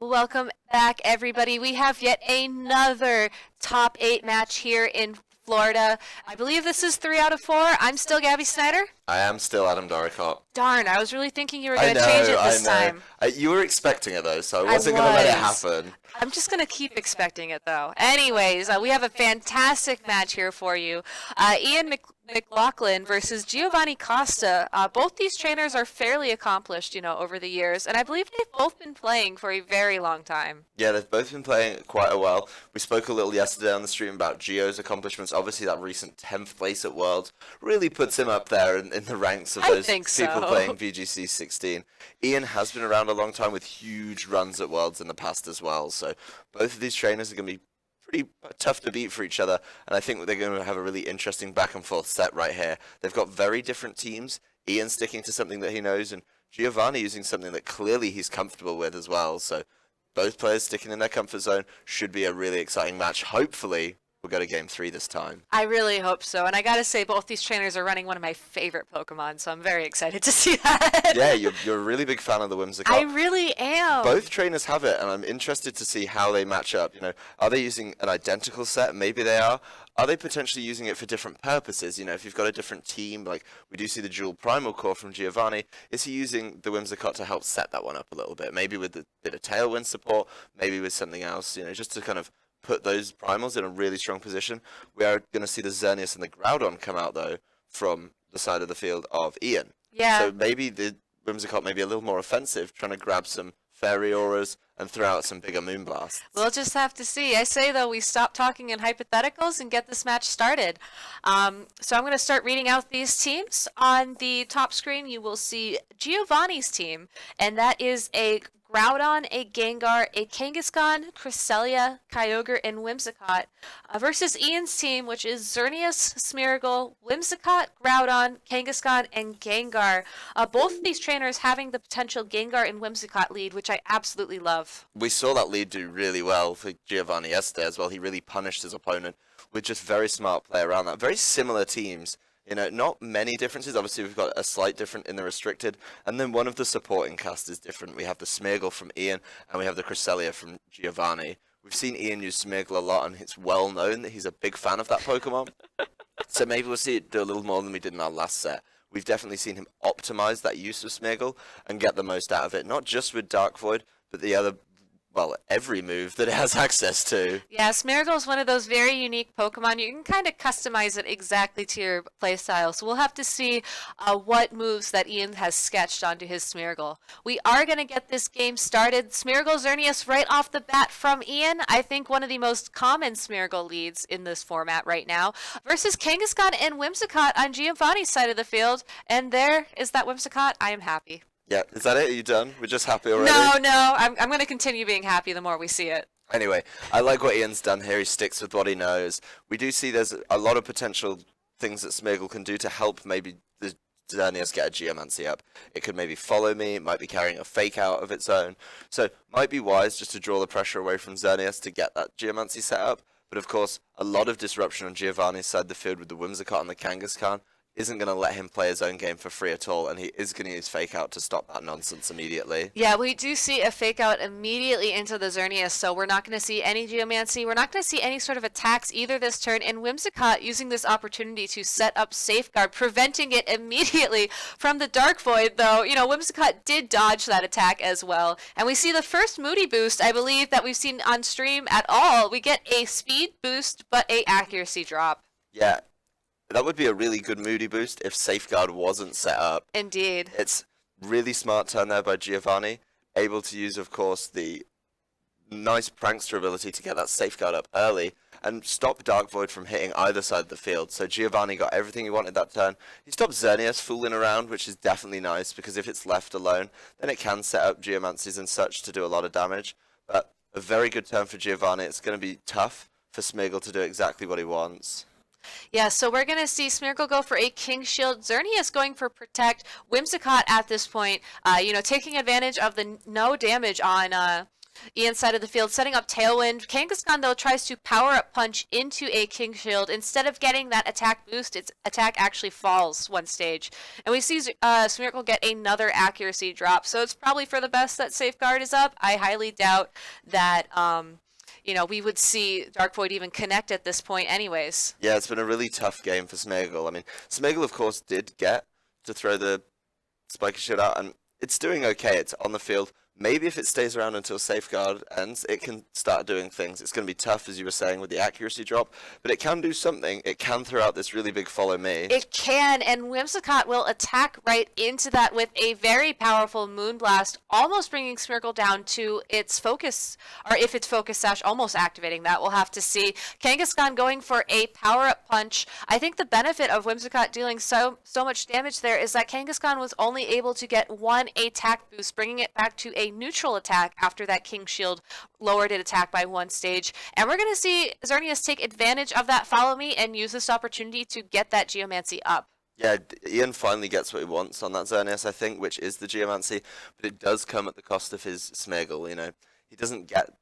Welcome back, everybody. We have yet another top 8 match here in Florida. I believe this is 3 out of 4. I'm still Gabby Snyder. I am still Adam Dorricott. Darn, I was really thinking you were going to change it this time. You were expecting it, though, so I wasn't going to let it happen. I'm just going to keep expecting it, though. Anyways, we have a fantastic match here for you. Ian Mclaughlin versus Giovanni Costa. Both these trainers are fairly accomplished, over the years, and I believe they've both been playing for a very long time. Yeah, they've both been playing quite a while. We spoke a little yesterday on the stream about Gio's accomplishments. Obviously, that recent 10th place at Worlds really puts him up there in the ranks of those people playing VGC 16. Ian has been around a long time with huge runs at Worlds in the past as well, so both of these trainers are going to be pretty tough to beat for each other, and I think they're going to have a really interesting back and forth set right here. They've got very different teams. Ian sticking to something that he knows, and Giovanni using something that clearly he's comfortable with as well. So both players sticking in their comfort zone should be a really exciting match. Hopefully we'll go to game 3 this time. I really hope so. And I got to say, both these trainers are running one of my favorite Pokemon, so I'm very excited to see that. Yeah, you're a really big fan of the Whimsicott. I really am. Both trainers have it, and I'm interested to see how they match up. Are they using an identical set? Maybe they are. Are they potentially using it for different purposes? If you've got a different team, like we do see the dual primal core from Giovanni, is he using the Whimsicott to help set that one up a little bit? Maybe with a bit of Tailwind support, maybe with something else, just to kind of put those primals in a really strong position. We are going to see the Xerneas and the Groudon come out, though, from the side of the field of Ian. Yeah. So maybe the Whimsicott may be a little more offensive, trying to grab some Fairy Auras and throw out some bigger Moonblasts. We'll just have to see. I say, though, we stop talking in hypotheticals and get this match started. So I'm going to start reading out these teams. On the top screen, you will see Giovanni's team, and that is a Groudon, a Gengar, a Kangaskhan, Cresselia, Kyogre, and Whimsicott versus Ian's team, which is Xerneas, Smeargle, Whimsicott, Groudon, Kangaskhan, and Gengar. Both of these trainers having the potential Gengar and Whimsicott lead, which I absolutely love. We saw that lead do really well for Giovanni yesterday as well. He really punished his opponent with just very smart play around that. Very similar teams. Not many differences. Obviously, we've got a slight different in the restricted, and then one of the supporting cast is different. We have the Smeargle from Ian, and we have the Cresselia from Giovanni. We've seen Ian use Smeargle a lot, and it's well known that he's a big fan of that Pokemon. So maybe we'll see it do a little more than we did in our last set. We've definitely seen him optimize that use of Smeargle and get the most out of it, not just with Dark Void, but the other, every move that it has access to. Yeah, Smeargle is one of those very unique Pokemon. You can kind of customize it exactly to your playstyle. So we'll have to see what moves that Ian has sketched onto his Smeargle. We are going to get this game started. Smeargle Xerneas right off the bat from Ian. I think one of the most common Smeargle leads in this format right now. Versus Kangaskhan and Whimsicott on Giovanni's side of the field. And there is that Whimsicott. I am happy. Yeah, is that it? Are you done? We're just happy already? No, I'm going to continue being happy the more we see it. Anyway, I like what Ian's done here. He sticks with what he knows. We do see there's a lot of potential things that Smeargle can do to help maybe the Xerneas get a Geomancy up. It could maybe follow me. It might be carrying a fake out of its own. So might be wise just to draw the pressure away from Xerneas to get that Geomancy set up. But of course, a lot of disruption on Giovanni's side of the field with the Whimsicott and the Kangaskhan isn't going to let him play his own game for free at all, and he is going to use Fake Out to stop that nonsense immediately. Yeah, we do see a Fake Out immediately into the Xerneas, so we're not going to see any Geomancy. We're not going to see any sort of attacks either this turn, and Whimsicott using this opportunity to set up Safeguard, preventing it immediately from the Dark Void, though. Whimsicott did dodge that attack as well, and we see the first Moody boost, I believe, that we've seen on stream at all. We get a speed boost, but a accuracy drop. Yeah. That would be a really good Moody boost if Safeguard wasn't set up. Indeed. It's really smart turn there by Giovanni, able to use, of course, the nice Prankster ability to get that Safeguard up early and stop Dark Void from hitting either side of the field. So Giovanni got everything he wanted that turn. He stopped Xerneas fooling around, which is definitely nice, because if it's left alone, then it can set up Geomancies and such to do a lot of damage. But a very good turn for Giovanni. It's going to be tough for Smeargle to do exactly what he wants. Yeah, so we're going to see Smeargle go for a King Shield. Xerneas going for Protect. Whimsicott at this point, taking advantage of the no damage on Ian's side of the field, setting up Tailwind. Kangaskhan, though, tries to power-up punch into a King Shield. Instead of getting that attack boost, its attack actually falls one stage. And we see Smeargle get another accuracy drop, so it's probably for the best that Safeguard is up. I highly doubt that, we would see Dark Void even connect at this point anyways. Yeah, it's been a really tough game for Smeargle. I mean, Smeargle, of course, did get to throw the Spiky Shield out, and it's doing okay. It's on the field. Maybe if it stays around until Safeguard ends, it can start doing things. It's going to be tough, as you were saying, with the accuracy drop, but it can do something. It can throw out this really big follow me. It can, and Whimsicott will attack right into that with a very powerful Moonblast, almost bringing Smeargle down to its focus, or if its focus sash, almost activating that. We'll have to see. Kangaskhan going for a power-up punch. I think the benefit of Whimsicott dealing so much damage there is that Kangaskhan was only able to get one attack boost, bringing it back to a neutral attack after that King Shield lowered its attack by one stage. And we're going to see Xerneas take advantage of that follow me and use this opportunity to get that Geomancy up. Yeah, Ian finally gets what he wants on that Xerneas, I think, which is the Geomancy, but it does come at the cost of his Smeargle, He doesn't get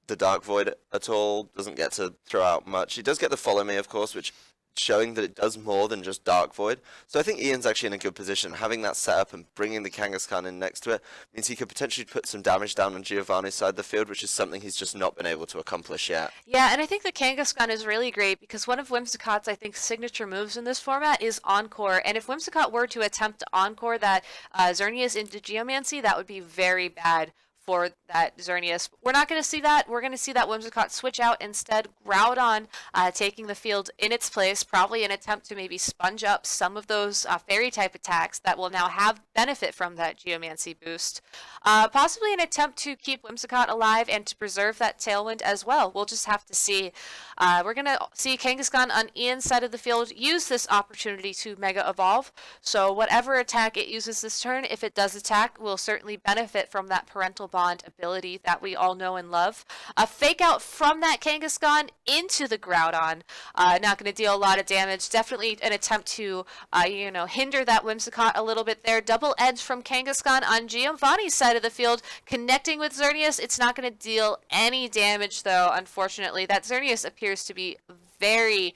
the Dark Void at all, doesn't get to throw out much. He does get the follow me, of course, which showing that it does more than just Dark Void. So I think Ian's actually in a good position. Having that set up and bringing the Kangaskhan in next to it means he could potentially put some damage down on Giovanni's side of the field, which is something he's just not been able to accomplish yet. Yeah, and I think the Kangaskhan is really great because one of Whimsicott's, I think, signature moves in this format is Encore. And if Whimsicott were to attempt to Encore that Xerneas into Geomancy, that would be very bad for that Xerneas. We're not going to see that. We're going to see that Whimsicott switch out instead, Groudon taking the field in its place, probably an attempt to maybe sponge up some of those fairy-type attacks that will now have benefit from that Geomancy boost. Possibly an attempt to keep Whimsicott alive and to preserve that Tailwind as well. We'll just have to see. We're going to see Kangaskhan on Ian's side of the field use this opportunity to Mega Evolve. So whatever attack it uses this turn, if it does attack, will certainly benefit from that Parental Bond ability that we all know and love. A fake out from that Kangaskhan into the Groudon. Not going to deal a lot of damage. Definitely an attempt to, hinder that Whimsicott a little bit there. Double edge from Kangaskhan on Giovanni's side of the field, connecting with Xerneas. It's not going to deal any damage though, unfortunately. That Xerneas appears to be very,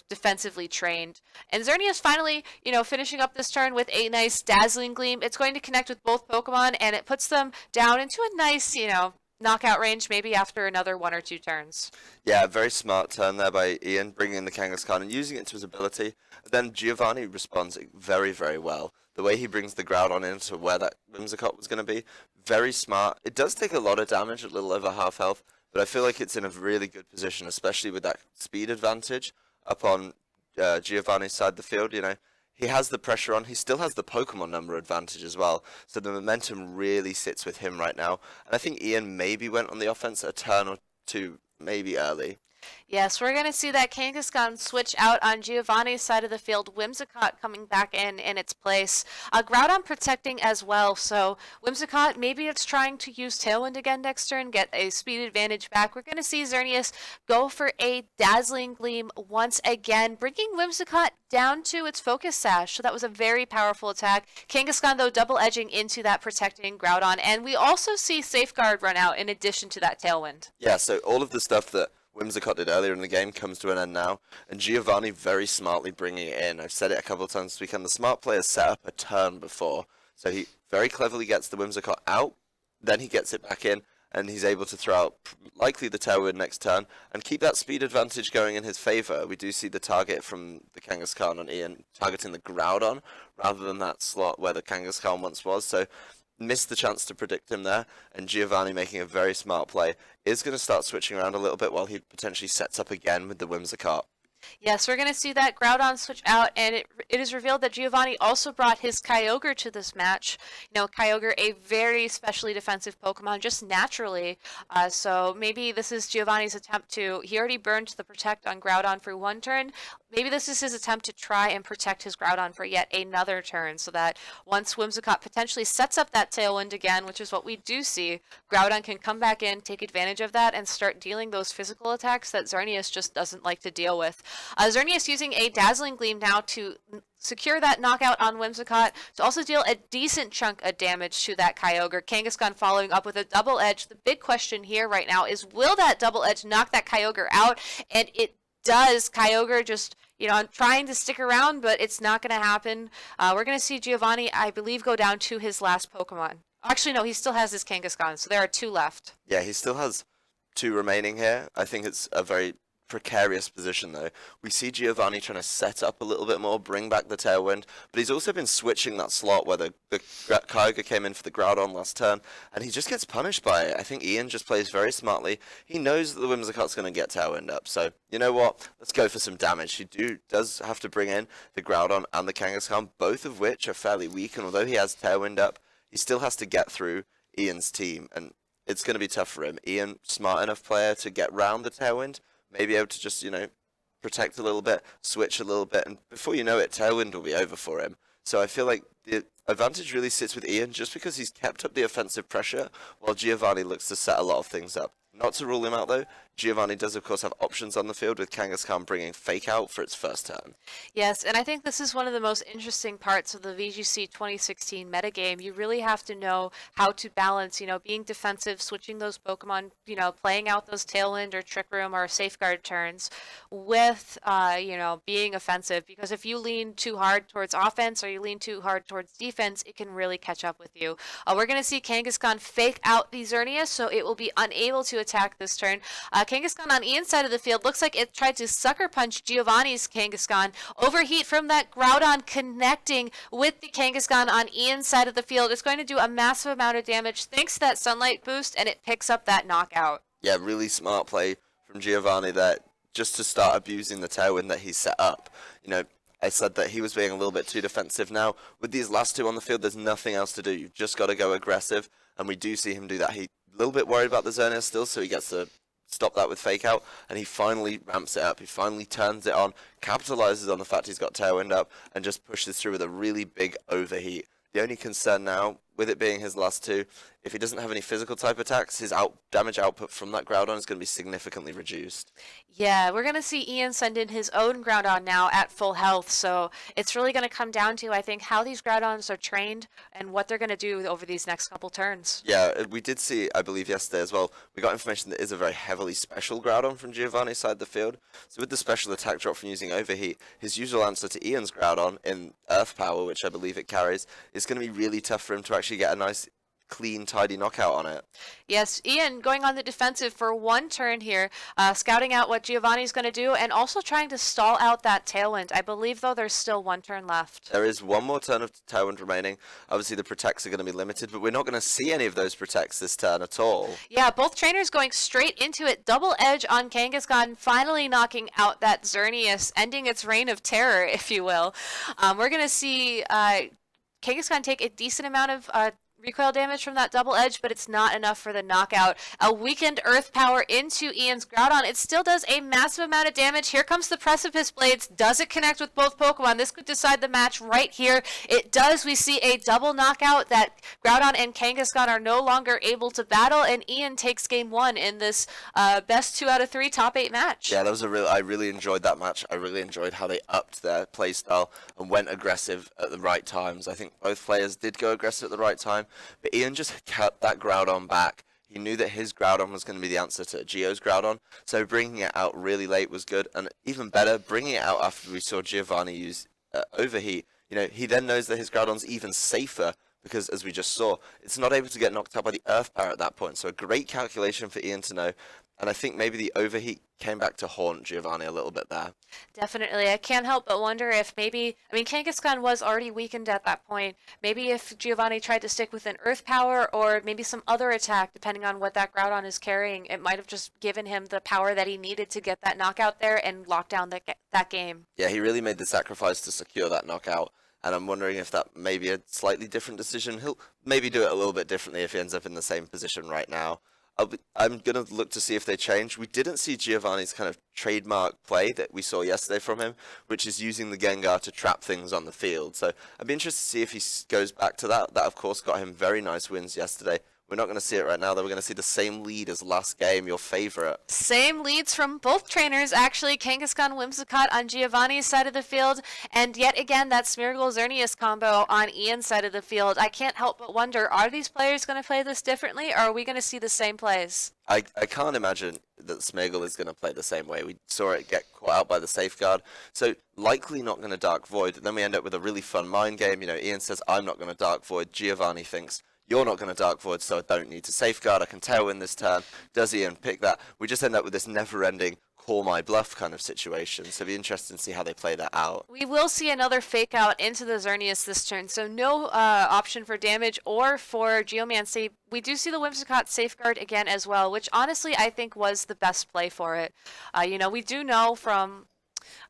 defensively trained. And Xerneas finally, finishing up this turn with a nice Dazzling Gleam. It's going to connect with both Pokemon, and it puts them down into a nice, knockout range maybe after another 1 or 2 turns. Yeah, very smart turn there by Ian, bringing in the Kangaskhan and using it to his ability. Then Giovanni responds very, very well. The way he brings the Groudon into where that Whimsicott was going to be, very smart. It does take a lot of damage, a little over half health, but I feel like it's in a really good position, especially with that speed advantage up on Giovanni's side of the field. He has the pressure on. He still has the Pokemon number advantage as well. So the momentum really sits with him right now. And I think Ian maybe went on the offense a turn or two, maybe early. Yes, we're going to see that Kangaskhan switch out on Giovanni's side of the field. Whimsicott coming back in its place. Groudon protecting as well. So Whimsicott, maybe it's trying to use Tailwind again next turn, get a speed advantage back. We're going to see Xerneas go for a Dazzling Gleam once again, bringing Whimsicott down to its focus sash. So that was a very powerful attack. Kangaskhan, though, double edging into that protecting Groudon. And we also see Safeguard run out in addition to that Tailwind. Yeah, so all of the stuff that Whimsicott did earlier in the game comes to an end now, and Giovanni very smartly bringing it in. I've said it a couple of times this weekend. The smart player set up a turn before, so he very cleverly gets the Whimsicott out, then he gets it back in, and he's able to throw out likely the Tailwind next turn and keep that speed advantage going in his favor. We do see the target from the Kangaskhan on Ian targeting the Groudon rather than that slot where the Kangaskhan once was, so missed the chance to predict him there, and Giovanni making a very smart play is going to start switching around a little bit while he potentially sets up again with the Whimsicott. Yes, we're going to see that Groudon switch out, and it is revealed that Giovanni also brought his Kyogre to this match. Kyogre, a very specially defensive Pokemon, just naturally. So maybe this is Giovanni's attempt to... He already burned the Protect on Groudon for one turn. maybe this is his attempt to try and protect his Groudon for yet another turn, so that once Whimsicott potentially sets up that Tailwind again, which is what we do see, Groudon can come back in, take advantage of that, and start dealing those physical attacks that Xerneas just doesn't like to deal with. Xerneas using a Dazzling Gleam now to secure that knockout on Whimsicott, to also deal a decent chunk of damage to that Kyogre. Kangaskhan following up with a Double Edge. The big question here right now is, will that Double Edge knock that Kyogre out? And it does. Kyogre just, trying to stick around, but it's not going to happen. We're going to see Giovanni, I believe, go down to his last Pokemon. Actually, no, he still has his Kangaskhan, so there are 2 left. Yeah, he still has 2 remaining here. I think it's a very precarious position, though. We see Giovanni trying to set up a little bit more, bring back the Tailwind, but he's also been switching that slot where the Kyogre came in for the Groudon last turn, and he just gets punished by it. I think Ian just plays very smartly. He knows that the Whimsicott's going to get Tailwind up, so you know what? Let's go for some damage. He does have to bring in the Groudon and the Kangaskhan, both of which are fairly weak, and although he has Tailwind up, he still has to get through Ian's team, and it's going to be tough for him. Ian, smart enough player to get round the Tailwind, maybe able to just, protect a little bit, switch a little bit, and before you know it, Tailwind will be over for him. So I feel like the advantage really sits with Ian just because he's kept up the offensive pressure while Giovanni looks to set a lot of things up. Not to rule him out, though, Giovanni does, of course, have options on the field, with Kangaskhan bringing Fake Out for its first turn. Yes, and I think this is one of the most interesting parts of the VGC 2016 metagame. You really have to know how to balance, being defensive, switching those Pokemon, playing out those Tailwind or Trick Room or Safeguard turns with, being offensive. Because if you lean too hard towards offense or you lean too hard towards defense, it can really catch up with you. We're going to see Kangaskhan fake out the Xerneas, so it will be unable to attack this turn. Kangaskhan on Ian's side of the field looks like it tried to sucker punch Giovanni's Kangaskhan. Overheat from that Groudon connecting with the Kangaskhan on Ian's side of the field. It's going to do a massive amount of damage thanks to that Sunlight boost, and it picks up that knockout. Yeah, really smart play from Giovanni there, just to start abusing the Tailwind that he set up. I said that he was being a little bit too defensive. Now, with these last 2 on the field, there's nothing else to do. You've just got to go aggressive, and we do see him do that. He's a little bit worried about the Xerneas still, so he gets to stop that with Fake Out, and he finally ramps it up. He finally turns it on, capitalizes on the fact he's got Tailwind up, and just pushes through with a really big overheat. The only concern now, with it being his last 2, if he doesn't have any physical type attacks, his damage output from that Groudon is going to be significantly reduced. Yeah, we're going to see Ian send in his own Groudon now at full health, so it's really going to come down to, I think, how these Groudons are trained and what they're going to do over these next couple turns. Yeah, we did see, I believe yesterday as well, we got information that is a very heavily special Groudon from Giovanni's side of the field. So with the special attack drop from using Overheat, his usual answer to Ian's Groudon in Earth Power, which I believe it carries, is going to be really tough for him to actually get a nice clean, tidy knockout on it. Yes, Ian going on the defensive for 1 turn here, scouting out what Giovanni's going to do, and also trying to stall out that Tailwind. I believe, though, there's still 1 turn left. There is 1 more turn of Tailwind remaining. Obviously, the Protects are going to be limited, but we're not going to see any of those Protects this turn at all. Yeah, both trainers going straight into it. Double Edge on Kangaskhan, finally knocking out that Xerneas, ending its reign of terror, if you will. We're going to see Kangaskhan take a decent amount of recoil damage from that Double Edge, but it's not enough for the knockout. A weakened Earth Power into Ian's Groudon. It still does a massive amount of damage. Here comes the Precipice Blades. Does it connect with both Pokemon? This could decide the match right here. It does. We see a double knockout that Groudon and Kangaskhan are no longer able to battle, and Ian takes game 1 in this best 2 out of 3 top 8 match. Yeah, that was I really enjoyed that match. I really enjoyed how they upped their playstyle and went aggressive at the right times. I think both players did go aggressive at the right time. But Ian just cut that Groudon back. He knew that his Groudon was going to be the answer to Gio's Groudon, so bringing it out really late was good, and even better, bringing it out after we saw Giovanni use Overheat. He then knows that his Groudon's even safer, because as we just saw, it's not able to get knocked out by the Earth Power at that point, so a great calculation for Ian to know. And I think maybe the Overheat came back to haunt Giovanni a little bit there. Definitely. I can't help but wonder if Kangaskhan was already weakened at that point. Maybe if Giovanni tried to stick with an Earth Power or maybe some other attack, depending on what that Groudon is carrying, it might have just given him the power that he needed to get that knockout there and lock down that game. Yeah, he really made the sacrifice to secure that knockout. And I'm wondering if that may be a slightly different decision. He'll maybe do it a little bit differently if he ends up in the same position right now. I'm going to look to see if they change. We didn't see Giovanni's kind of trademark play that we saw yesterday from him, which is using the Gengar to trap things on the field. So I'd be interested to see if he goes back to that. That, of course, got him very nice wins yesterday. We're not going to see it right now, though. We're going to see the same lead as last game, your favorite. Same leads from both trainers, actually. Kangaskhan, Whimsicott on Giovanni's side of the field, and yet again, that Smeargle-Xerneas combo on Ian's side of the field. I can't help but wonder, are these players going to play this differently, or are we going to see the same plays? I can't imagine that Smeargle is going to play the same way. We saw it get caught out by the safeguard, so likely not going to Dark Void. Then we end up with a really fun mind game. You know, Ian says, I'm not going to Dark Void. Giovanni thinks, you're not going to Dark Void, so I don't need to safeguard. I can Tailwind this turn. Does Ian pick that? We just end up with this never-ending call my bluff kind of situation. So it'll be interesting to see how they play that out. We will see another fake out into the Xerneas this turn, so no option for damage or for Geomancy. We do see the Whimsicott safeguard again as well, which honestly I think was the best play for it. You know, we do know from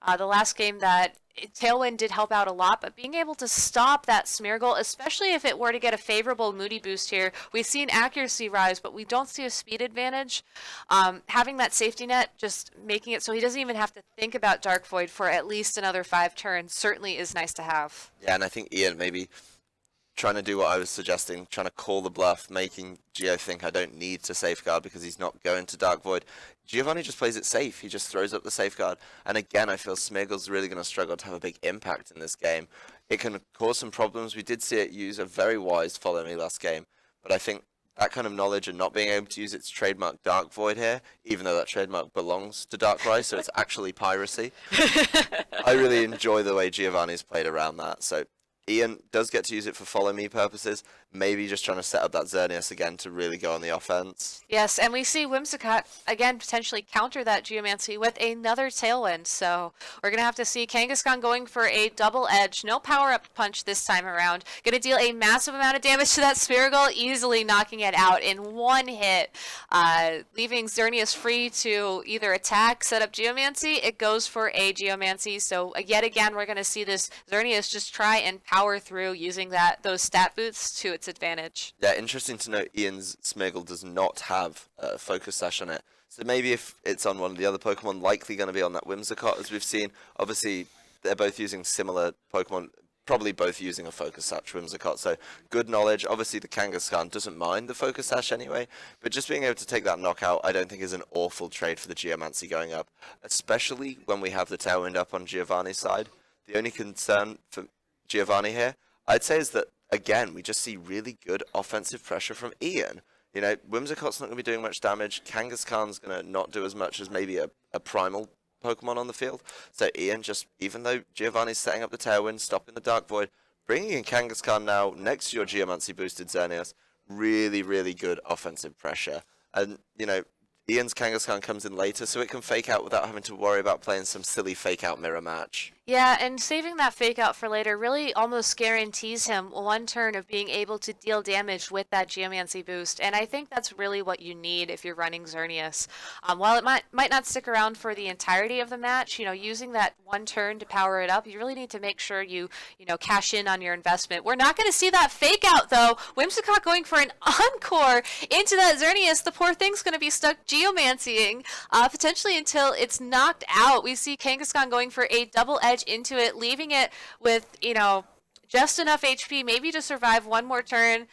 the last game that Tailwind did help out a lot, but being able to stop that Smeargle, especially if it were to get a favorable Moody boost here, we see an accuracy rise, but we don't see a speed advantage. Having that safety net, just making it so he doesn't even have to think about Dark Void for at least another 5 turns, certainly is nice to have. Yeah, and I think Ian maybe trying to do what I was suggesting, trying to call the bluff, making Gio think I don't need to safeguard because he's not going to Dark Void. Giovanni just plays it safe. He just throws up the safeguard. And again, I feel Smeargle's really going to struggle to have a big impact in this game. It can cause some problems. We did see it use a very wise Follow Me last game, but I think that kind of knowledge and not being able to use its trademark Dark Void here, even though that trademark belongs to Darkrai, so it's actually piracy. I really enjoy the way Giovanni's played around that. So Ian does get to use it for Follow Me purposes, maybe just trying to set up that Xerneas again to really go on the offense. Yes, and we see Whimsicott, again, potentially counter that Geomancy with another Tailwind, so we're going to have to see Kangaskhan going for a double edge, no power-up punch this time around, going to deal a massive amount of damage to that Smeargle, easily knocking it out in one hit, leaving Xerneas free to either attack, set up Geomancy. It goes for a Geomancy, so yet again, we're going to see this Xerneas just try and power through using those stat boosts to its advantage. Yeah, interesting to note Ian's Smeargle does not have a Focus Sash on it. So maybe if it's on one of the other Pokemon, likely going to be on that Whimsicott, as we've seen. Obviously, they're both using similar Pokemon, probably both using a Focus Sash Whimsicott, so good knowledge. Obviously, the Kangaskhan doesn't mind the Focus Sash anyway, but just being able to take that knockout, I don't think is an awful trade for the Geomancy going up, especially when we have the Tailwind up on Giovanni's side. The only concern for Giovanni here, I'd say, is that again, we just see really good offensive pressure from Ian. You know, Whimsicott's not going to be doing much damage. Kangaskhan's going to not do as much as maybe a primal Pokemon on the field. So Ian just, even though Giovanni's setting up the Tailwind, stopping the Dark Void, bringing in Kangaskhan now next to your Geomancy boosted Xerneas, really, really good offensive pressure. And, you know, Ian's Kangaskhan comes in later, so it can fake out without having to worry about playing some silly fake out mirror match. Yeah, and saving that fake out for later really almost guarantees him one turn of being able to deal damage with that Geomancy boost, and I think that's really what you need if you're running Xerneas. While it might not stick around for the entirety of the match, you know, using that one turn to power it up, you really need to make sure you cash in on your investment. We're not going to see that fake out though. Whimsicott going for an encore into that Xerneas. The poor thing's going to be stuck Geomancying potentially until it's knocked out. We see Kangaskhan going for a double edge into it, leaving it with, just enough HP maybe to survive one more turn.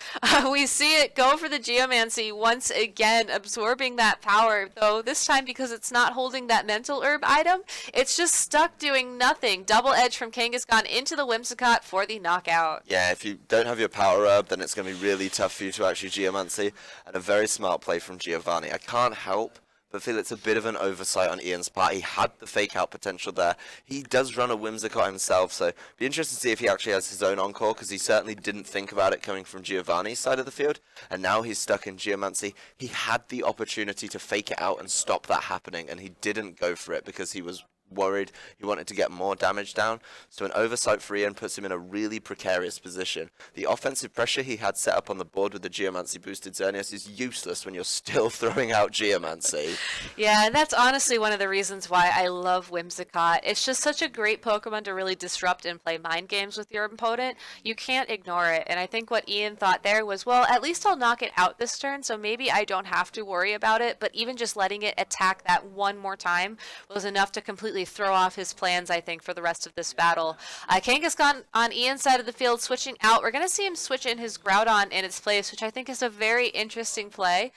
We see it go for the Geomancy once again, absorbing that power, though this time because it's not holding that mental herb item, it's just stuck doing nothing. Double edge from Kangaskhan into the Whimsicott for the knockout. Yeah, if you don't have your power herb, then it's going to be really tough for you to actually Geomancy, and a very smart play from Giovanni. I can't help but feel it's a bit of an oversight on Ian's part. He had the fake out potential there. He does run a Whimsicott himself, so be interested to see if he actually has his own encore, because he certainly didn't think about it coming from Giovanni's side of the field, and now he's stuck in Geomancy. He had the opportunity to fake it out and stop that happening, and he didn't go for it because he was worried. He wanted to get more damage down. So an oversight for Ian puts him in a really precarious position. The offensive pressure he had set up on the board with the Geomancy boosted Xerneas is useless when you're still throwing out Geomancy. Yeah, and that's honestly one of the reasons why I love Whimsicott. It's just such a great Pokemon to really disrupt and play mind games with your opponent. You can't ignore it. And I think what Ian thought there was, well, at least I'll knock it out this turn, so maybe I don't have to worry about it. But even just letting it attack that one more time was enough to completely throw off his plans, I think, for the rest of this battle. Kangaskhan on Ian's side of the field switching out. We're going to see him switch in his Groudon in its place, which I think is a very interesting play.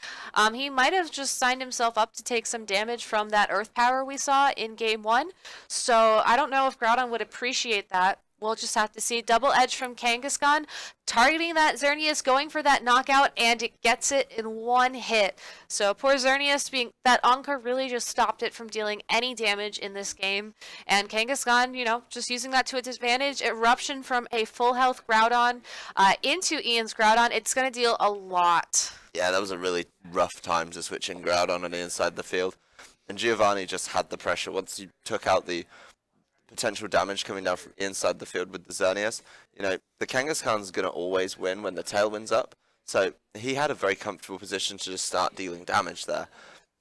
He might have just signed himself up to take some damage from that Earth Power we saw in Game 1. So I don't know if Groudon would appreciate that. We'll just have to see. Double edge from Kangaskhan, targeting that Xerneas, going for that knockout, and it gets it in one hit. So poor Xerneas, being that Encore really just stopped it from dealing any damage in this game. And Kangaskhan, just using that to its advantage. Eruption from a full health Groudon into Ian's Groudon. It's going to deal a lot. Yeah, that was a really rough time to switch in Groudon on the inside the field. And Giovanni just had the pressure once you took out the potential damage coming down from inside the field with the Xerneas. The Kangaskhan's going to always win when the tailwind's up. So he had a very comfortable position to just start dealing damage there.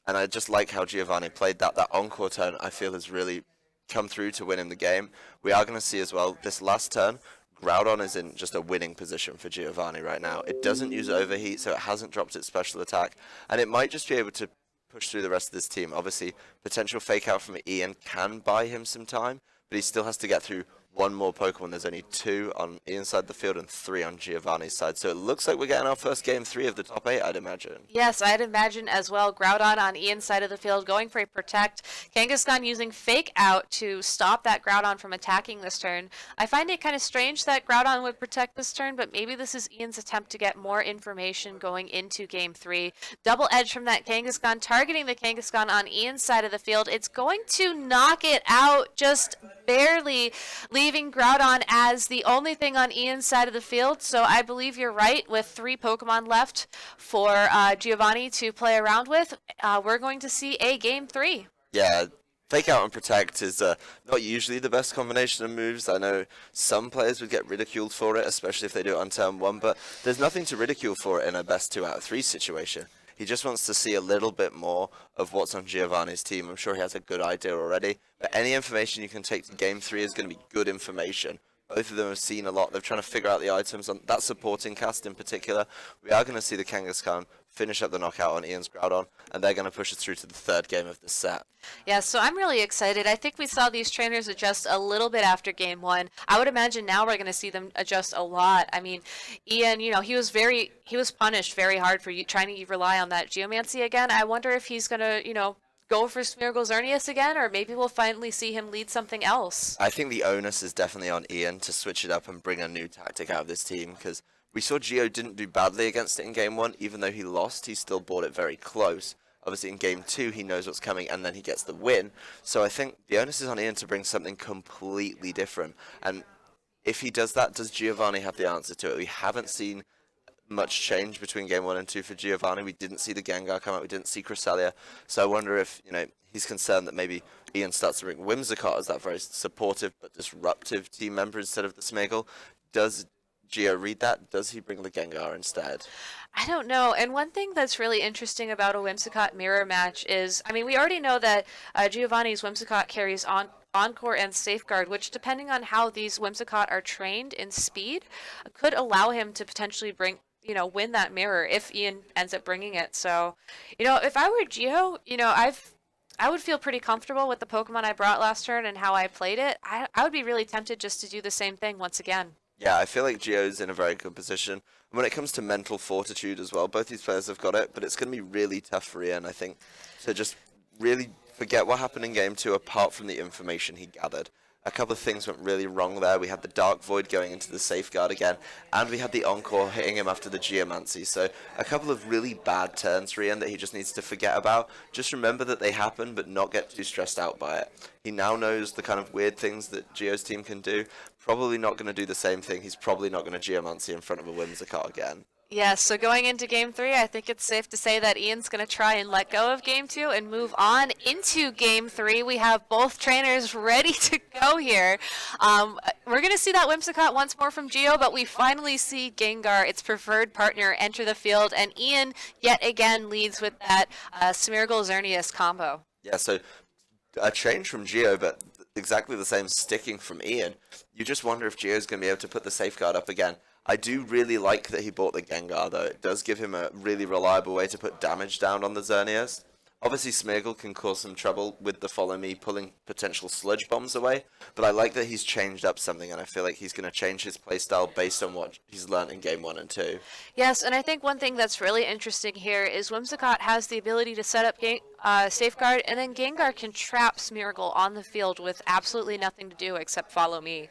And I just like how Giovanni played that. That Encore turn, I feel, has really come through to win him the game. We are going to see as well, this last turn, Groudon is in just a winning position for Giovanni right now. It doesn't use Overheat, so it hasn't dropped its special attack. And it might just be able to push through the rest of this team. Obviously, potential fake out from Ian can buy him some time, but he still has to get through one more Pokemon. There's only 2 on Ian's side of the field and 3 on Giovanni's side. So it looks like we're getting our first game 3 of the top 8, I'd imagine. Yes, I'd imagine as well. Groudon on Ian's side of the field going for a Protect. Kangaskhan using Fake Out to stop that Groudon from attacking this turn. I find it kind of strange that Groudon would Protect this turn, but maybe this is Ian's attempt to get more information going into Game 3. Double edge from that Kangaskhan, targeting the Kangaskhan on Ian's side of the field. It's going to knock it out, just barely, leaving Groudon as the only thing on Ian's side of the field. So I believe you're right, with 3 Pokemon left for Giovanni to play around with. We're going to see a Game 3. Yeah, Fake Out and Protect is not usually the best combination of moves. I know some players would get ridiculed for it, especially if they do it on turn 1, but there's nothing to ridicule for it in a best 2 out of 3 situation. He just wants to see a little bit more of what's on Giovanni's team. I'm sure he has a good idea already, but any information you can take to Game 3 is going to be good information. Both of them have seen a lot. They're trying to figure out the items on that supporting cast in particular. We are going to see the Kangaskhan finish up the knockout on Ian's Groudon, and they're going to push us through to the 3rd game of the set. Yeah, so I'm really excited. I think we saw these trainers adjust a little bit after Game 1. I would imagine now we're going to see them adjust a lot. I mean, Ian, he was punished very hard for trying to rely on that Geomancy again. I wonder if he's going to, go for Smeargle Xerneas again, or maybe we'll finally see him lead something else. I think the onus is definitely on Ian to switch it up and bring a new tactic out of this team, because we saw Gio didn't do badly against it in Game 1. Even though he lost, he still brought it very close. Obviously, in Game 2, he knows what's coming, and then he gets the win. So I think the onus is on Ian to bring something completely different. And if he does that, does Giovanni have the answer to it? We haven't seen much change between Game 1 and 2 for Giovanni. We didn't see the Gengar come out. We didn't see Cresselia. So I wonder if, he's concerned that maybe Ian starts to bring Whimsicott as that very supportive but disruptive team member instead of the Smeargle. Does Gio read that? Does he bring the Gengar instead? I don't know. And one thing that's really interesting about a Whimsicott mirror match is, we already know that Giovanni's Whimsicott carries Encore and Safeguard, which, depending on how these Whimsicott are trained in speed, could allow him to potentially win that mirror if Ian ends up bringing it. So, if I were Gio, I would feel pretty comfortable with the Pokemon I brought last turn and how I played it. I would be really tempted just to do the same thing once again. Yeah, I feel like Gio's in a very good position. And when it comes to mental fortitude as well, both these players have got it, but it's going to be really tough for Ian, I think, to just really forget what happened in Game 2 apart from the information he gathered. A couple of things went really wrong there. We had the Dark Void going into the Safeguard again, and we had the Encore hitting him after the Geomancy. So a couple of really bad turns for Ian that he just needs to forget about. Just remember that they happen, but not get too stressed out by it. He now knows the kind of weird things that Gio's team can do. Probably not going to do the same thing. He's probably not going to Geomancy in front of a Whimsicott again. Yes, so going into game 3, I think it's safe to say that Ian's going to try and let go of game 2 and move on into game 3. We have both trainers ready to go here. We're going to see that Whimsicott once more from Gio, but we finally see Gengar, its preferred partner, enter the field, and Ian yet again leads with that Smeargle-Xerneas combo. Yeah, so a change from Gio, but exactly the same sticking from Ian. You just wonder if Gio's going to be able to put the safeguard up again. I do really like that he bought the Gengar, though. It does give him a really reliable way to put damage down on the Xerneas. Obviously, Smeargle can cause some trouble with the Follow Me pulling potential Sludge Bombs away, but I like that he's changed up something, and I feel like he's going to change his playstyle based on what he's learned in Game 1 and 2. Yes, and I think one thing that's really interesting here is Whimsicott has the ability to set up Safeguard, and then Gengar can trap Smeargle on the field with absolutely nothing to do except Follow Me,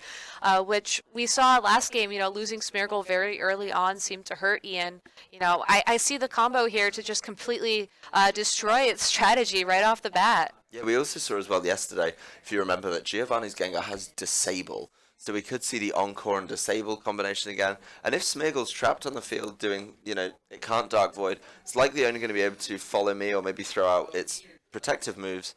which we saw last game. Losing Smeargle very early on seemed to hurt Ian. I see the combo here to just completely destroy its strategy right off the bat. Yeah, we also saw as well yesterday, if you remember, that Giovanni's Gengar has Disable. So we could see the Encore and Disable combination again. And if Smeargle's trapped on the field doing, it can't Dark Void, it's likely only going to be able to Follow Me or maybe throw out its protective moves.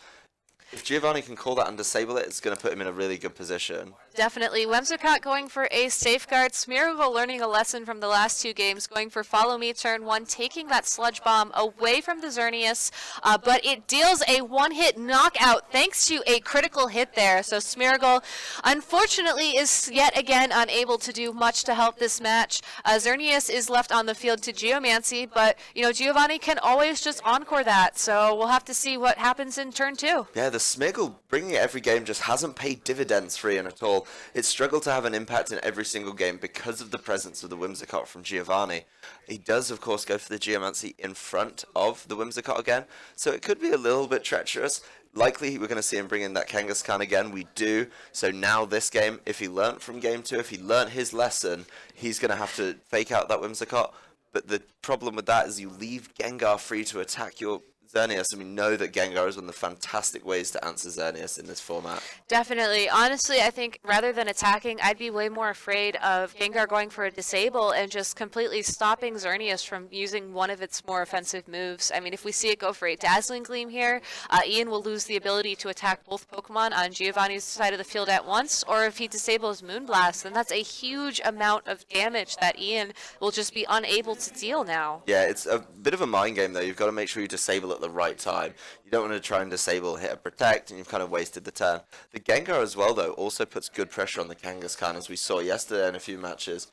If Giovanni can call that and disable it, it's going to put him in a really good position. Definitely. Whimsicott going for a Safeguard. Smeargle learning a lesson from the last 2 games, going for Follow Me turn 1, taking that Sludge Bomb away from the Xerneas, but it deals a one-hit knockout thanks to a critical hit there. So Smeargle, unfortunately, is yet again unable to do much to help this match. Xerneas is left on the field to Geomancy, but, Giovanni can always just Encore that, so we'll have to see what happens in turn 2. Yeah, the Smeargle bringing it every game just hasn't paid dividends for Ian at all. It's struggled to have an impact in every single game because of the presence of the Whimsicott from Giovanni. He does, of course, go for the Geomancy in front of the Whimsicott again, so it could be a little bit treacherous. Likely we're going to see him bring in that Kangaskhan again. We do. So now this game, if he learnt from game 2, if he learnt his lesson, he's going to have to fake out that Whimsicott. But the problem with that is you leave Gengar free to attack your Xerneas, and we know that Gengar is one of the fantastic ways to answer Xerneas in this format. Definitely. Honestly, I think rather than attacking, I'd be way more afraid of Gengar going for a Disable and just completely stopping Xerneas from using one of its more offensive moves. I mean, if we see it go for a Dazzling Gleam here, Ian will lose the ability to attack both Pokemon on Giovanni's side of the field at once, or if he disables Moonblast, then that's a huge amount of damage that Ian will just be unable to deal now. Yeah, it's a bit of a mind game, though. You've got to make sure you disable at the right time. You don't want to try and disable, hit a Protect, and you've kind of wasted the turn. The Gengar as well, though, also puts good pressure on the Kangaskhan, as we saw yesterday in a few matches.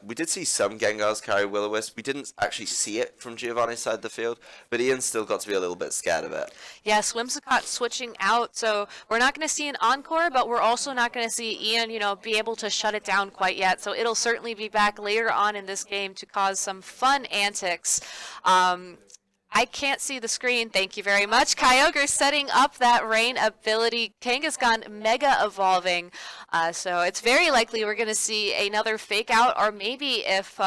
We did see some Gengars carry Will-O-Wisp. We didn't actually see it from Giovanni's side of the field, but Ian's still got to be a little bit scared of it. Yes, Whimsicott switching out, so we're not going to see an Encore, but we're also not going to see Ian, be able to shut it down quite yet. So it'll certainly be back later on in this game to cause some fun antics. I can't see the screen. Thank you very much. Kyogre setting up that rain ability. Kangaskhan mega evolving. So it's very likely we're going to see another fake out, or maybe if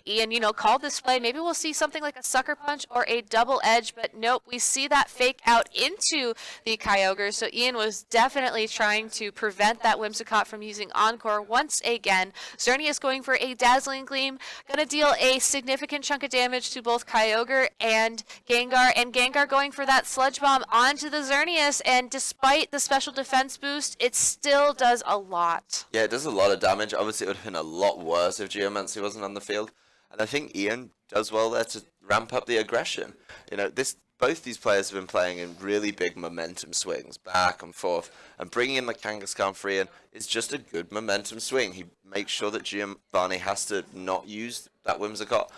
Ian, called this play, maybe we'll see something like a Sucker Punch or a Double Edge. But nope, we see that fake out into the Kyogre. So Ian was definitely trying to prevent that Whimsicott from using Encore once again. Xerneas going for a Dazzling Gleam. Going to deal a significant chunk of damage to both Kyogre and Gengar, and Gengar going for that Sludge Bomb onto the Xerneas, and despite the special defense boost, it still does a lot. Yeah, it does a lot of damage. Obviously, it would have been a lot worse if Geomancy wasn't on the field, and I think Ian does well there to ramp up the aggression. Both these players have been playing in really big momentum swings, back and forth, and bringing in the Kangaskhan for Ian is just a good momentum swing. He makes sure that Giovanni has to not use that Whimsicott,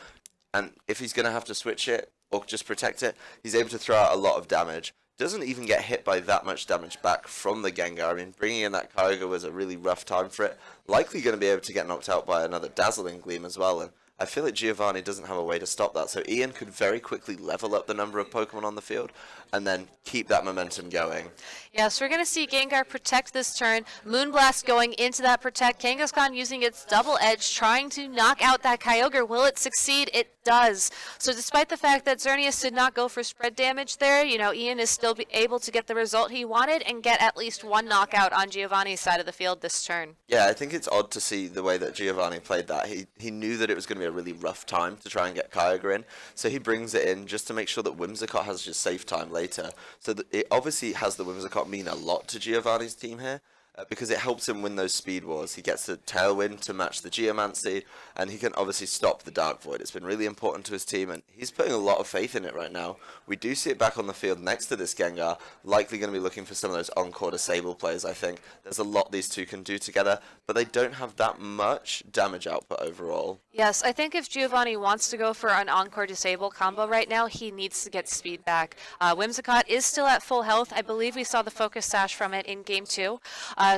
and if he's going to have to switch it, or just protect it, he's able to throw out a lot of damage. Doesn't even get hit by that much damage back from the Gengar. I mean, bringing in that Kyogre was a really rough time for it. Likely going to be able to get knocked out by another Dazzling Gleam as well, and I feel like Giovanni doesn't have a way to stop that, so Ian could very quickly level up the number of Pokemon on the field and then keep that momentum going. Yeah, so we're going to see Gengar protect this turn. Moonblast going into that protect. Kangaskhan using its Double Edge, trying to knock out that Kyogre. Will it succeed? It does. So despite the fact that Xerneas did not go for spread damage there, Ian is still able to get the result he wanted and get at least one knockout on Giovanni's side of the field this turn. Yeah, I think it's odd to see the way that Giovanni played that. He knew that it was going to be a really rough time to try and get Kyogre in. So he brings it in just to make sure that Whimsicott has just safe time later. So that it obviously has the Whimsicott mean a lot to Giovanni's team here. Because it helps him win those speed wars. He gets the Tailwind to match the Geomancy, and he can obviously stop the Dark Void. It's been really important to his team, and he's putting a lot of faith in it right now. We do see it back on the field next to this Gengar, likely going to be looking for some of those Encore Disable plays, I think. There's a lot these two can do together, but they don't have that much damage output overall. Yes, I think if Giovanni wants to go for an Encore Disable combo right now, he needs to get speed back. Whimsicott is still at full health. I believe we saw the Focus Sash from it in Game 2.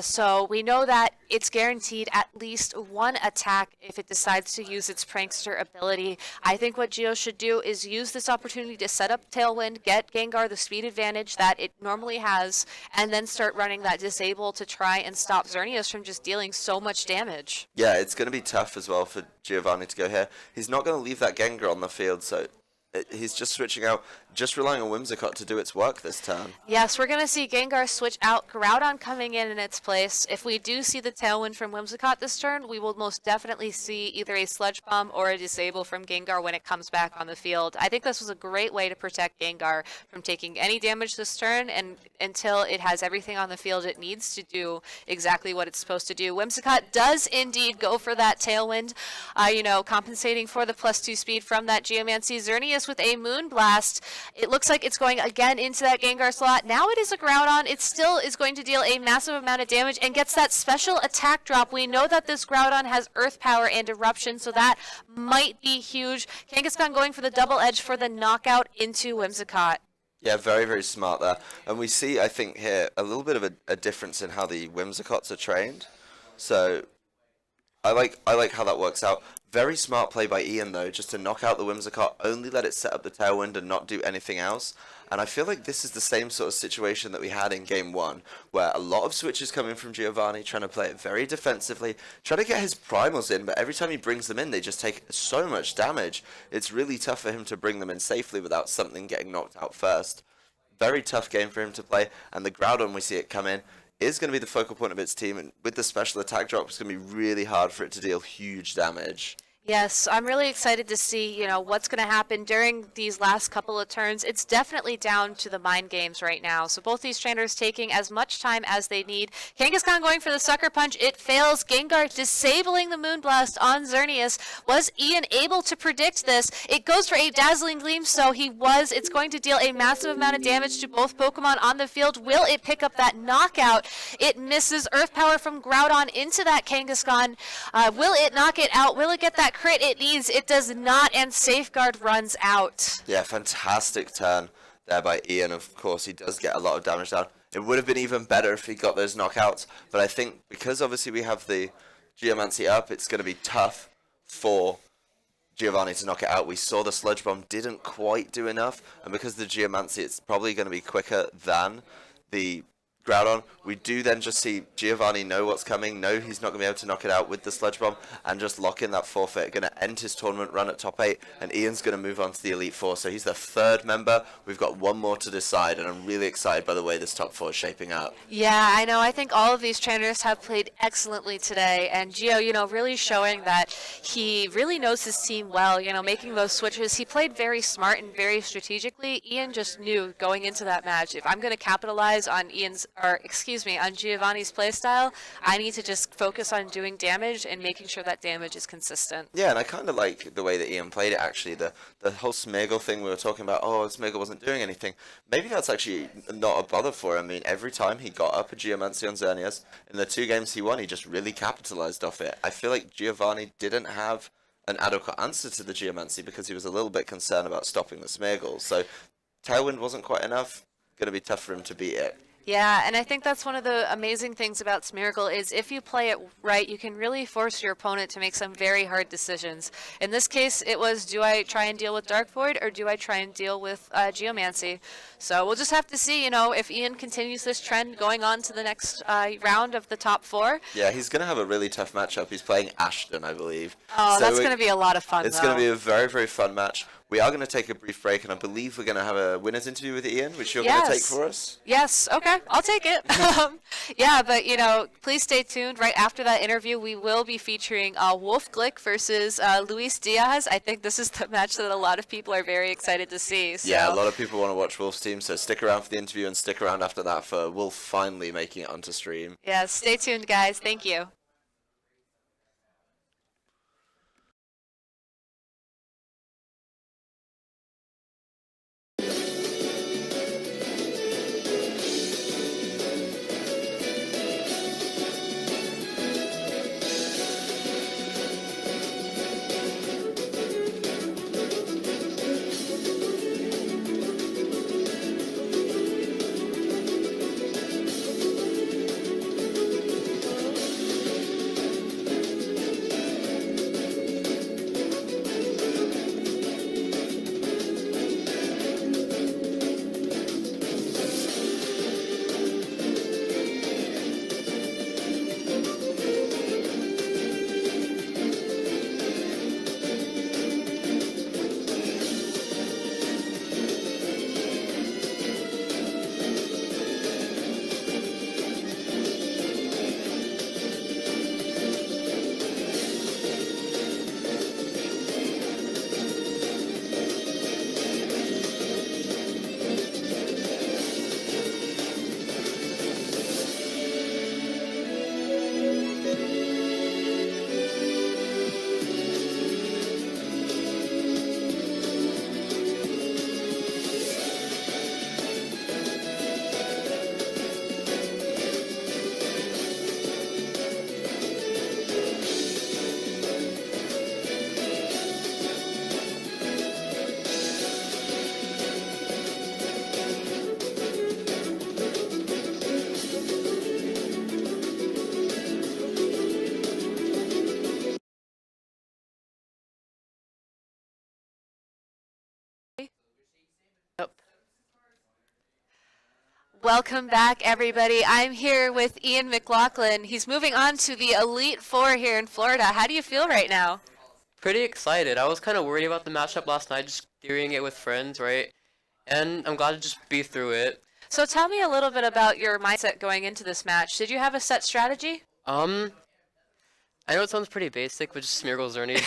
So we know that it's guaranteed at least one attack if it decides to use its Prankster ability. I think what Geo should do is use this opportunity to set up Tailwind, get Gengar the speed advantage that it normally has, and then start running that Disable to try and stop Xerneas from just dealing so much damage. Yeah, it's going to be tough as well for Giovanni to go here. He's not going to leave that Gengar on the field, so he's just switching out, just relying on Whimsicott to do its work this turn. Yes, we're going to see Gengar switch out, Groudon coming in its place. If we do see the Tailwind from Whimsicott this turn, we will most definitely see either a Sludge Bomb or a Disable from Gengar when it comes back on the field. I think this was a great way to protect Gengar from taking any damage this turn, and until it has everything on the field it needs to do exactly what it's supposed to do. Whimsicott does indeed go for that Tailwind, compensating for the +2 speed from that Geomancy. Xerneas with a Moonblast. It looks like it's going again into that Gengar slot. Now it is a Groudon. It still is going to deal a massive amount of damage and gets that special attack drop. We know that this Groudon has Earth Power and Eruption, so that might be huge. Kangaskhan going for the double edge for the knockout into Whimsicott. Yeah, very, very smart there. And we see, I think, here a little bit of a difference in how the Whimsicotts are trained. So I like how that works out. Very smart play by Ian, though, just to knock out the Whimsicott, only let it set up the Tailwind and not do anything else. And I feel like this is the same sort of situation that we had in Game 1, where a lot of switches coming from Giovanni, trying to play it very defensively, trying to get his primals in, but every time he brings them in, they just take so much damage. It's really tough for him to bring them in safely without something getting knocked out first. Very tough game for him to play, and the Groudon, we see it come in, is going to be the focal point of its team, and with the special attack drop, it's going to be really hard for it to deal huge damage. Yes, I'm really excited to see, what's going to happen during these last couple of turns. It's definitely down to the mind games right now. So both these trainers taking as much time as they need. Kangaskhan going for the Sucker Punch. It fails. Gengar disabling the Moonblast on Xerneas. Was Ian able to predict this? It goes for a Dazzling Gleam, so it's going to deal a massive amount of damage to both Pokemon on the field. Will it pick up that knockout? It misses. Earth Power from Groudon into that Kangaskhan. Will it knock it out? Will it get that crit it needs? It does not, and Safeguard runs out. Yeah, fantastic turn there by Ian. Of course, he does get a lot of damage down. It would have been even better if he got those knockouts, but I think because obviously we have the Geomancy up, it's going to be tough for Giovanni to knock it out. We saw the Sludge Bomb didn't quite do enough, and because the Geomancy, it's probably going to be quicker than the Groudon. We do then just see Giovanni know what's coming, know he's not going to be able to knock it out with the Sludge Bomb, and just lock in that forfeit. Going to end his tournament run at top 8, and Ian's going to move on to the Elite Four. So he's the third member. We've got one more to decide, and I'm really excited by the way this top 4 is shaping up. Yeah, I know. I think all of these trainers have played excellently today, and Gio, really showing that he really knows his team well, making those switches. He played very smart and very strategically. Ian just knew going into that match, if I'm going to capitalize on on Giovanni's playstyle, I need to just focus on doing damage and making sure that damage is consistent. Yeah, and I kind of like the way that Ian played it, actually. The whole Smeargle thing we were talking about, Smeargle wasn't doing anything. Maybe that's actually not a bother for him. I mean, every time he got up a Geomancy on Xerneas, in the 2 games he won, he just really capitalized off it. I feel like Giovanni didn't have an adequate answer to the Geomancy because he was a little bit concerned about stopping the Smeargle. So Tailwind wasn't quite enough. Going to be tough for him to beat it. Yeah, and I think that's one of the amazing things about Smeargle is if you play it right, you can really force your opponent to make some very hard decisions. In this case, it was, do I try and deal with Dark Void or do I try and deal with Geomancy? So we'll just have to see, if Ian continues this trend going on to the next round of the top 4. Yeah, he's going to have a really tough matchup. He's playing Ashton, I believe. Oh, so that's going to be a lot of fun, It's going to be a very, very fun match. We are going to take a brief break, and I believe we're going to have a winner's interview with Ian, which you're going to take for us. Yes. Okay. I'll take it. Yeah, but, please stay tuned. Right after that interview, we will be featuring Wolf Glick versus Luis Diaz. I think this is the match that a lot of people are very excited to see. So. Yeah, a lot of people want to watch Wolf's team, so stick around for the interview and stick around after that for Wolf finally making it onto stream. Yeah, stay tuned, guys. Thank you. Welcome back, everybody. I'm here with Ian Mclaughlin. He's moving on to the Elite Four here in Florida. How do you feel right now? Pretty excited. I was kind of worried about the matchup last night, just doing it with friends, right? And I'm glad to just be through it. So tell me a little bit about your mindset going into this match. Did you have a set strategy? I know it sounds pretty basic, but just Smeargle Zerny.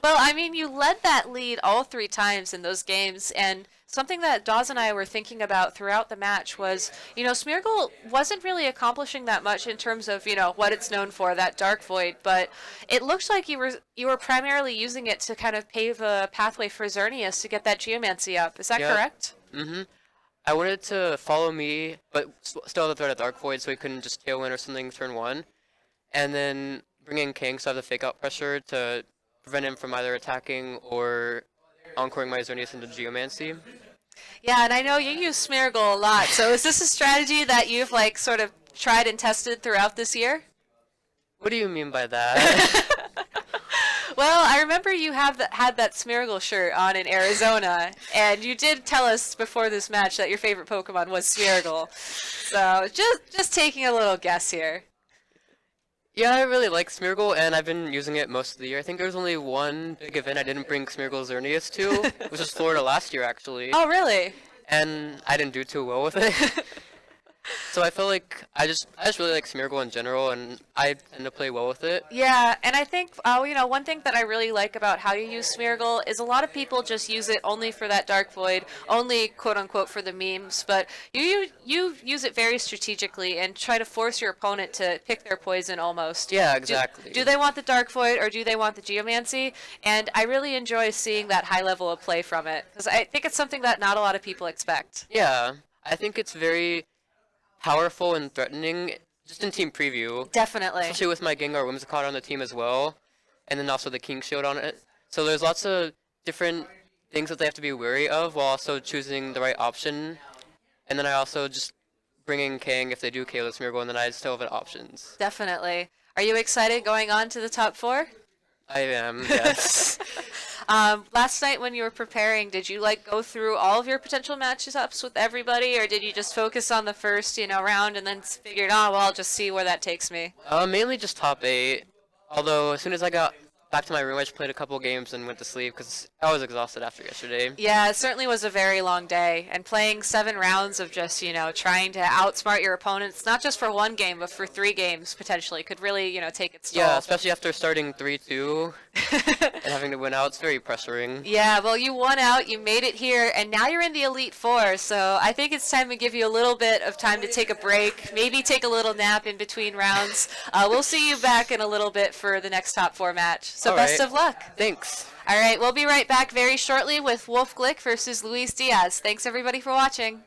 Well, I mean, you led that lead all 3 times in those games, and something that Dawes and I were thinking about throughout the match was, Smeargle wasn't really accomplishing that much in terms of, what it's known for, that Dark Void, but it looked like you were primarily using it to kind of pave a pathway for Xerneas to get that Geomancy up. Is that correct? Mm-hmm. I wanted to follow me, but still have the threat of Dark Void so he couldn't just Tailwind or something turn 1, and then bring in King so I have the Fake Out pressure to prevent him from either attacking or encoring my Xerneas into Geomancy. Yeah, and I know you use Smeargle a lot, so is this a strategy that you've, sort of tried and tested throughout this year? What do you mean by that? Well, I remember you had that Smeargle shirt on in Arizona, and you did tell us before this match that your favorite Pokemon was Smeargle. So, just taking a little guess here. Yeah, I really like Smeargle, and I've been using it most of the year. I think there was only one big event I didn't bring Smeargle Xerneas to, which was Florida last year, actually. Oh, really? And I didn't do too well with it. So I feel like I just really like Smeargle in general, and I tend to play well with it. Yeah, and I think one thing that I really like about how you use Smeargle is a lot of people just use it only for that Dark Void, only quote unquote for the memes, but you use it very strategically and try to force your opponent to pick their poison almost. Yeah, exactly. Do they want the Dark Void or do they want the Geomancy? And I really enjoy seeing that high level of play from it because I think it's something that not a lot of people expect. Yeah, I think it's very powerful and threatening, just in team preview. Definitely. Especially with my Gengar Whimsicott on the team as well, and then also the King Shield on it. So there's lots of different things that they have to be wary of while also choosing the right option. And then I also just bring in King if they do KO the Smeargle, and then I still have options. Definitely. Are you excited going on to the top 4? I am, yes. Last night when you were preparing, did you go through all of your potential matchups with everybody, or did you just focus on the first, round and then figured, well, I'll just see where that takes me? Mainly just top 8. Although as soon as I got back to my room. I just played a couple games and went to sleep because I was exhausted after yesterday. Yeah, it certainly was a very long day. And playing 7 rounds of just, trying to outsmart your opponents, not just for 1 game, but for 3 games potentially, could really, take its toll. Yeah, especially after starting 3-2 and having to win out. It's very pressuring. Yeah, well, you won out, you made it here, and now you're in the Elite Four. So I think it's time to give you a little bit of time to take a break, maybe take a little nap in between rounds. We'll see you back in a little bit for the next top 4 match. So All best right. of luck. Thanks. All right, we'll be right back very shortly with Wolf Glick versus Luis Diaz. Thanks everybody for watching.